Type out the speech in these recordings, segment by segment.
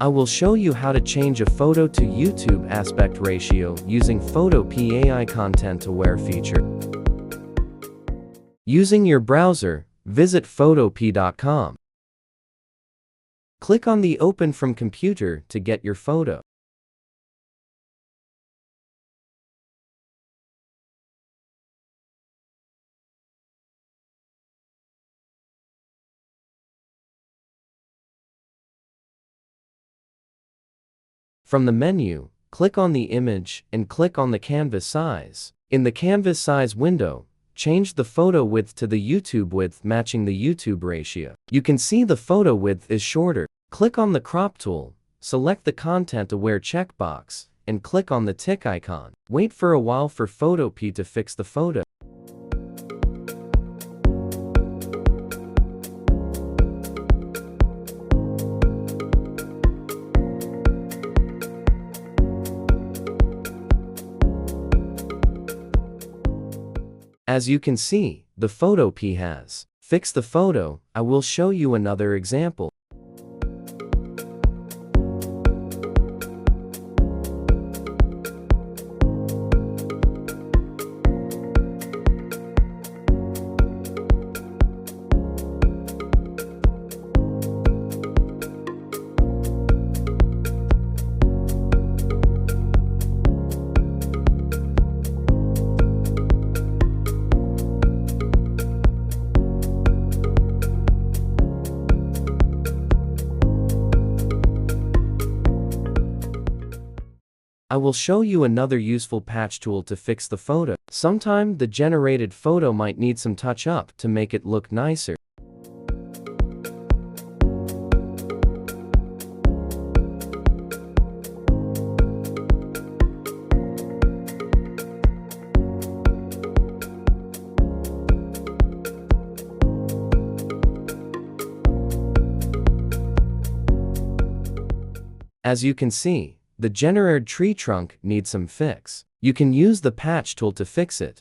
I will show you how to change a photo to YouTube aspect ratio using Photopea AI Content Aware feature. Using your browser, visit photopea.com. Click on the Open from Computer to get your photo. From the menu, click on the image and click on the canvas size. In the canvas size window, change the photo width to the YouTube width matching the YouTube ratio. You can see the photo width is shorter. Click on the crop tool, select the content aware checkbox, and click on the tick icon. Wait for a while for Photopea to fix the photo. As you can see, the Photopea has fixed the photo. I will show you another example. I will show you another useful patch tool to fix the photo. Sometimes the generated photo might need some touch up to make it look nicer. As you can see, the generated tree trunk needs some fix. You can use the patch tool to fix it.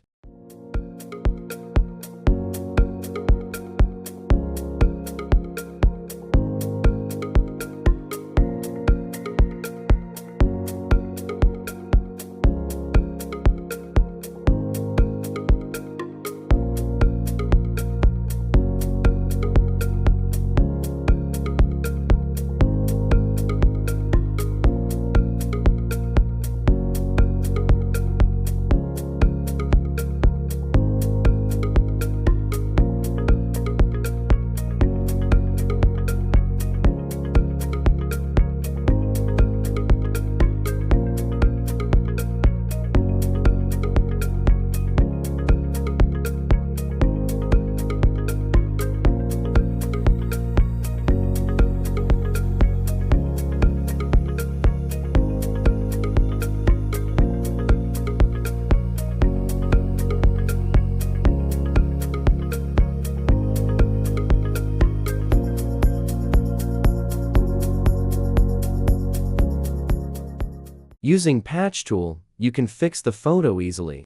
Using Patch Tool, you can fix the photo easily.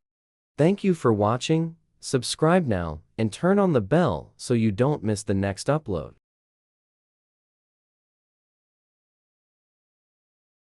Thank you for watching. Subscribe now and turn on the bell so you don't miss the next upload.